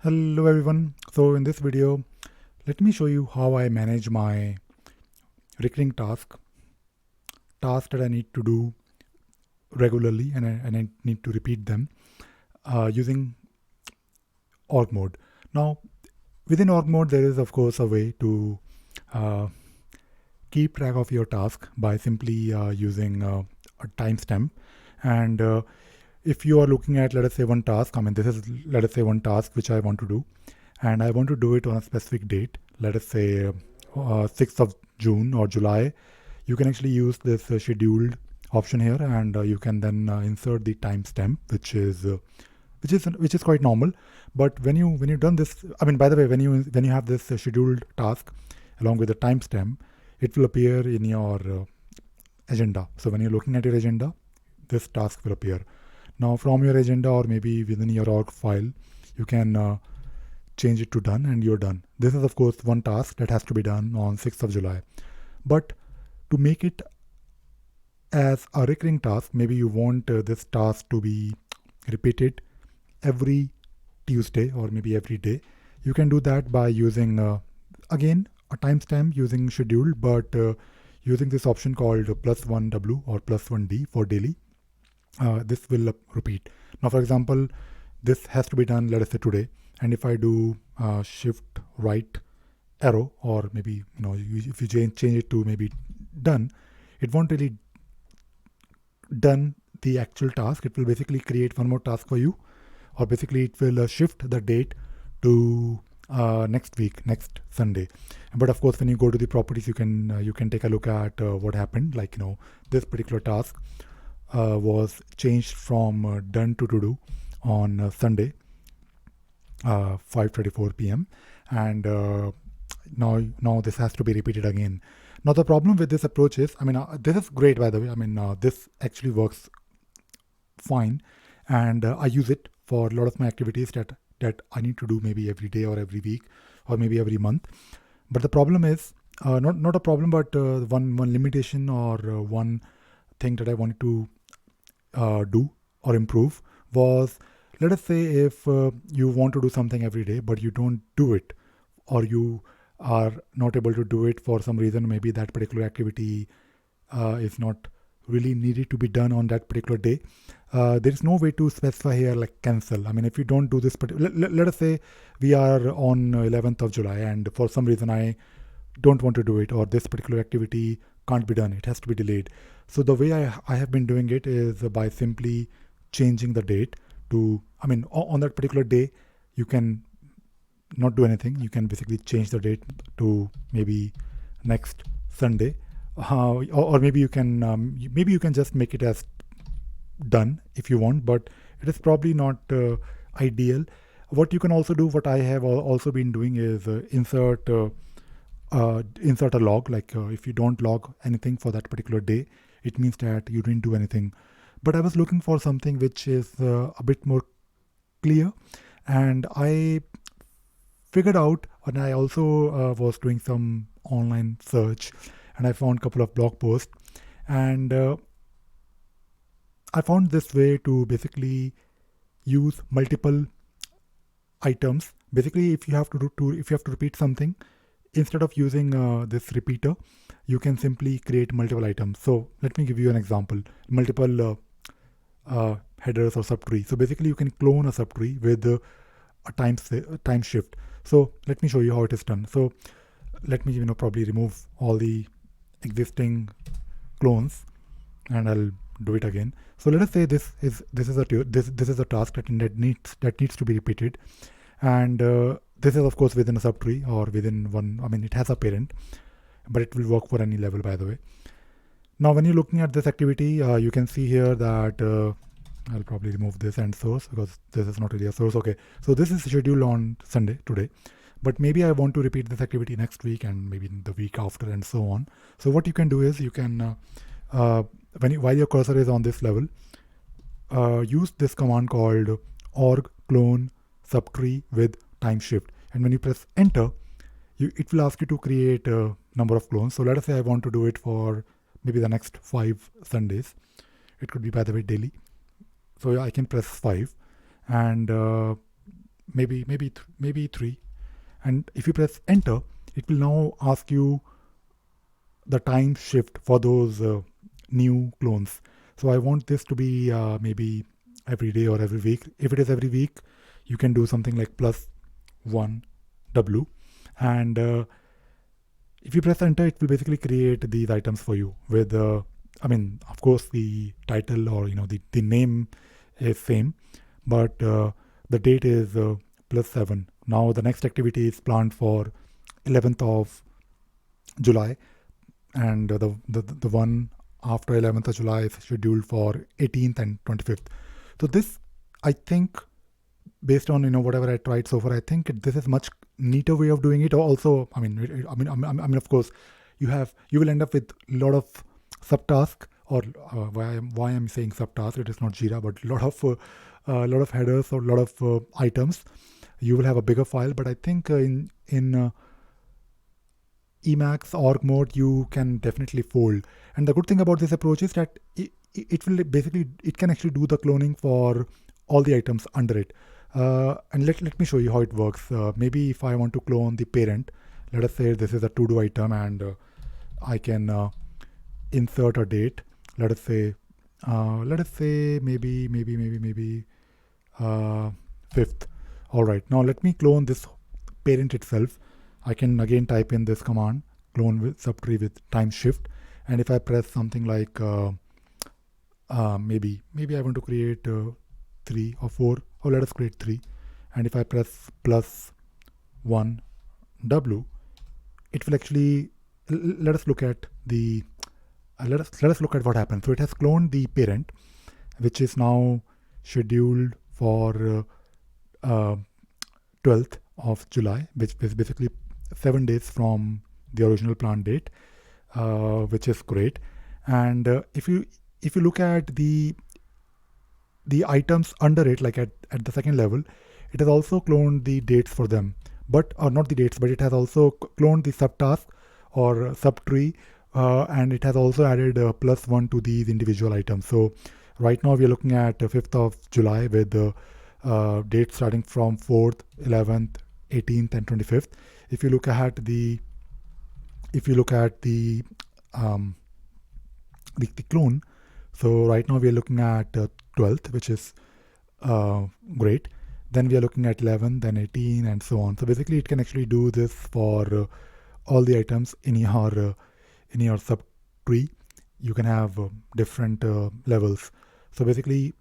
Hello everyone. So in this video, let me show you how I manage my recurring tasks that I need to do regularly and I need to repeat them using org mode. Now within org mode, there is of course a way to uh, keep track of your task by simply using a timestamp. And if you are looking at, let us say, one task, this is, let us say, one task which I want to do, and I want to do it on a specific date, let us say 6th of June or July. You can actually use this scheduled option here, and you can then insert the timestamp, which is quite normal. But when you done this, by the way, when you have this scheduled task along with the timestamp, it will appear in your agenda. So when you're looking at your agenda, this task will appear. Now from your agenda or maybe within your org file, you can change it to done and you're done. This is of course one task that has to be done on 6th of July. But to make it as a recurring task, maybe you want this task to be repeated every Tuesday or maybe every day. You can do that by using again a timestamp using scheduled, but using this option called +1W or +1D for daily. This will repeat. Now for example, this has to be done, let us say, today, and if I do shift right arrow, or maybe if you change it to maybe done, it won't really done the actual task. It will basically create one more task for you, or basically it will shift the date to next week, next Sunday. But of course, when you go to the properties, you can take a look at what happened. Like this particular task was changed from done to do on Sunday, 5:34 p.m. and now this has to be repeated again. Now the problem with this approach is, this is great, by the way. This actually works fine, and I use it for a lot of my activities that I need to do maybe every day or every week or maybe every month. But the problem is not a problem, but one limitation or one thing that I wanted to do or improve was, let us say, if you want to do something every day but you don't do it, or you are not able to do it for some reason, maybe that particular activity is not really needed to be done on that particular day. There is no way to specify here like cancel. If you don't do this, let us say we are on 11th of July and for some reason I don't want to do it, or this particular activity can't be done, it has to be delayed. So the way I have been doing it is by simply changing the date to, on that particular day, you can not do anything. You can basically change the date to maybe next Sunday, or maybe you can just make it as done if you want, but it is probably not ideal. What you can also do, what I have also been doing, is insert a log. Like if you don't log anything for that particular day, it means that you didn't do anything. But I was looking for something which is a bit more clear, and I figured out, and I also was doing some online search, and I found a couple of blog posts, and I found this way to basically use multiple items. Basically, if you have to repeat something, instead of using this repeater, you can simply create multiple items. So let me give you an example. Multiple headers or subtree. So basically, you can clone a subtree with a time shift. So let me show you how it is done. So let me probably remove all the existing clones, and I'll do it again. So let us say this is a task that needs to be repeated, and this is of course within a subtree or within one. It has a parent, but it will work for any level, by the way. Now when you're looking at this activity, you can see here that I'll probably remove this and source, because this is not really a source. Okay, so this is scheduled on Sunday today, but maybe I want to repeat this activity next week and maybe the week after and so on. So what you can do is, you can while your cursor is on this level, use this command called org-clone-subtree-with-time-shift, and when you press enter, it will ask you to create a number of clones. So let us say I want to do it for maybe the next 5 Sundays. It could be, by the way, daily. So I can press 5, and maybe 3. And if you press enter, it will now ask you the time shift for those new clones. So I want this to be maybe every day or every week. If it is every week, you can do something like +1 W. And if you press enter, it will basically create these items for you with, of course, the title or the name is same, but the date is +7. Now the next activity is planned for 11th of July, and the one after 11th of July is scheduled for 18th and 25th. So this, I think, based on whatever I tried so far, I think this is much neater way of doing it. Also, of course, you will end up with a lot of subtask, or why I'm saying subtask. It is not Jira, but a lot of headers or a lot of items. You will have a bigger file, but I think in Emacs org mode you can definitely fold. And the good thing about this approach is that it can actually do the cloning for all the items under it. And let me show you how it works. Maybe if I want to clone the parent, let us say this is a to-do item, and I can insert a date. Let us say maybe 5th. All right, now let me clone this parent itself. I can again type in this command, org-clone-subtree-with-time-shift, and if I press something like maybe I want to create 3 or 4, or let us create 3, and if I press +1W, it will actually let us look at what happens. So it has cloned the parent, which is now scheduled for 12th of July, which is basically 7 days from the original planned date, which is great. And if you look at the items under it, like at the second level, it has also cloned the dates for them, but not the dates, but it has also cloned the subtask or subtree, and it has also added +1 to these individual items. So right now we are looking at 5th of July with the dates starting from 4th, 11th, 18th, and 25th. If you look at the clone, so right now we are looking at 12th, which is great. Then we are looking at 11, then 18, and so on. So basically, it can actually do this for all the items in your subtree. You can have different levels. So basically,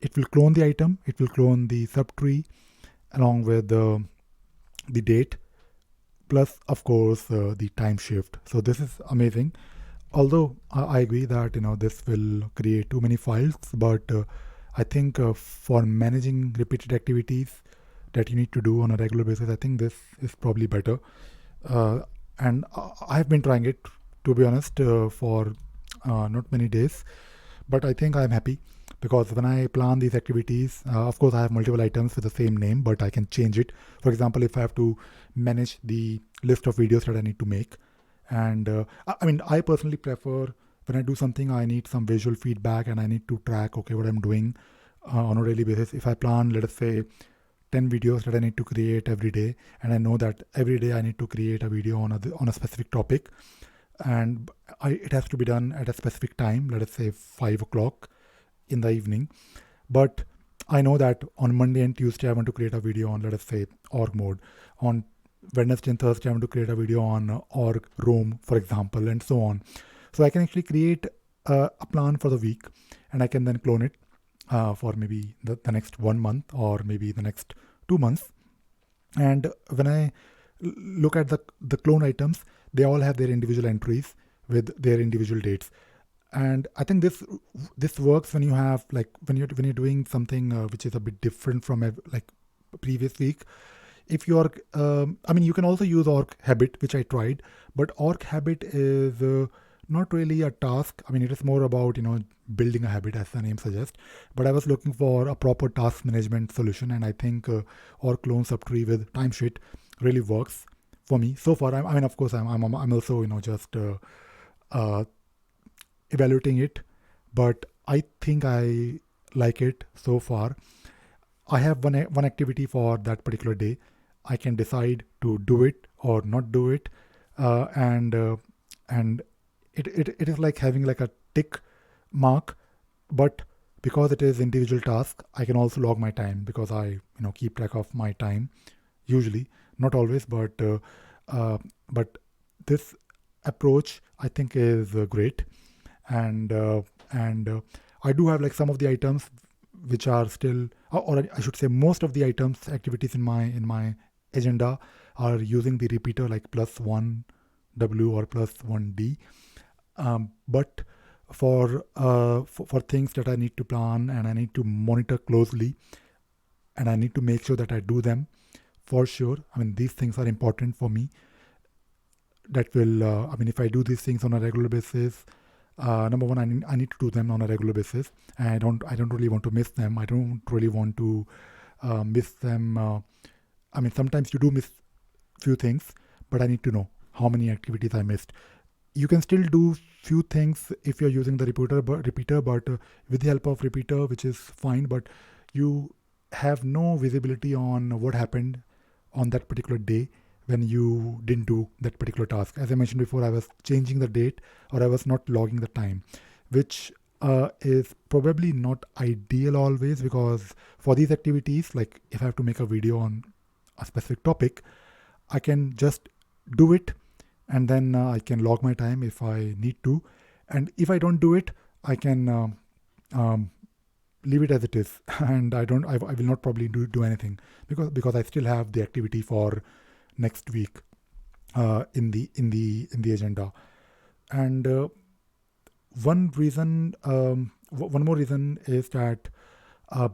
it will clone the item, it will clone the subtree along with the date, plus of course the time shift. So this is amazing. Although I agree that this will create too many files, but I think for managing repeated activities that you need to do on a regular basis, I think this is probably better. And I've been trying it, to be honest, for not many days, but I think I'm happy, because when I plan these activities, of course I have multiple items with the same name, but I can change it. For example, if I have to manage the list of videos that I need to make, and I personally prefer, when I do something, I need some visual feedback and I need to track, okay, what I'm doing on a daily basis. If I plan, let us say, 10 videos that I need to create every day, and I know that every day I need to create a video on a specific topic, and it has to be done at a specific time, let us say 5 o'clock in the evening. But I know that on Monday and Tuesday I want to create a video on, let us say, org mode. On Wednesday and Thursday I want to create a video on org Rome, for example, and so on. So I can actually create a plan for the week, and I can then clone it for maybe the next 1 month, or maybe the next 2 months. And when I look at the clone items, they all have their individual entries with their individual dates. And I think this works when you have, like, when you're doing something which is a bit different from like previous week. If you are you can also use org habit, which I tried, but org habit is not really a task. It is more about building a habit, as the name suggests. But I was looking for a proper task management solution, and I think org-clone-subtree-with-time-shift really works for me so far. Of course, I'm also just evaluating it, but I think I like it so far. I have one activity for that particular day. I can decide to do it or not do it, and it is like having like a tick mark. But because it is individual task, I can also log my time because I keep track of my time usually, not always, uh, but this approach I think is great. And uh, and uh, I do have like some of the items which are still, or I should say most of the items activities in my agenda are using the repeater like plus one W or plus one D. But for things that I need to plan and I need to monitor closely and I need to make sure that I do them for sure. I mean, these things are important for me. That will, I mean, if I do these things on a regular basis, number one, I need to do them on a regular basis. And I don't really want to miss them. I don't really want to miss them. I mean, sometimes you do miss few things, but I need to know how many activities I missed. You can still do few things if you're using the repeater, but with the help of repeater, which is fine, but you have no visibility on what happened on that particular day when you didn't do that particular task. As I mentioned before, I was changing the date or I was not logging the time, which is probably not ideal always, because for these activities, like if I have to make a video on a specific topic, I can just do it, and then I can log my time if I need to. And if I don't do it, I can um, leave it as it is, and I will not probably do anything, because I still have the activity for next week in the agenda. And one more reason is that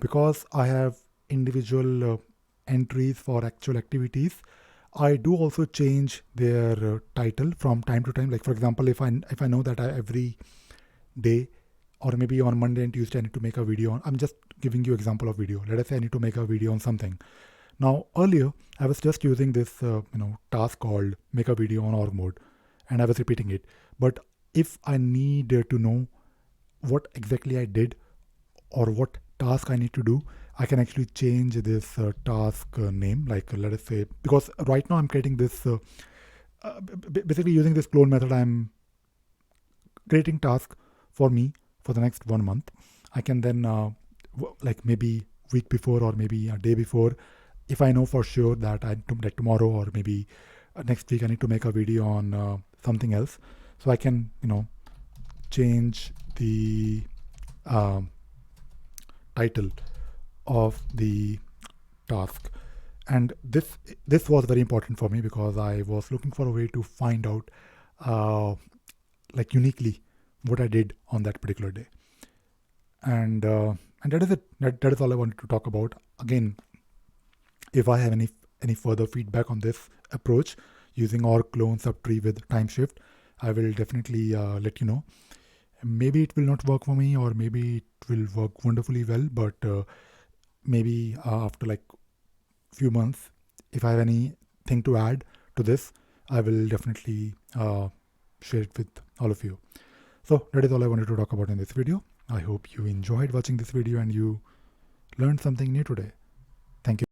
because I have individual entries for actual activities, I do also change their title from time to time. Like for example, if I know that every day or maybe on Monday and Tuesday I need to make a video on, I'm just giving you example of video. Let us say I need to make a video on something. Now earlier I was just using this task called make a video on org mode, and I was repeating it. But if I need to know what exactly I did or what task I need to do, I can actually change this task name. Like let us say, because right now I'm creating this, basically using this clone method, I'm creating task for me for the next 1 month. I can then, like maybe week before or maybe a day before, if I know for sure that like tomorrow or maybe next week I need to make a video on something else, so I can change the um, title of the task. And this was very important for me because I was looking for a way to find out like uniquely what I did on that particular day. And that is it. That is all I wanted to talk about. Again, if I have any further feedback on this approach using org-clone-subtree with time shift, I will definitely let you know. Maybe it will not work for me, or maybe it will work wonderfully well, but maybe after like few months, if I have anything to add to this, I will definitely share it with all of you. So that is all I wanted to talk about in this video. I hope you enjoyed watching this video and you learned something new today. Thank you.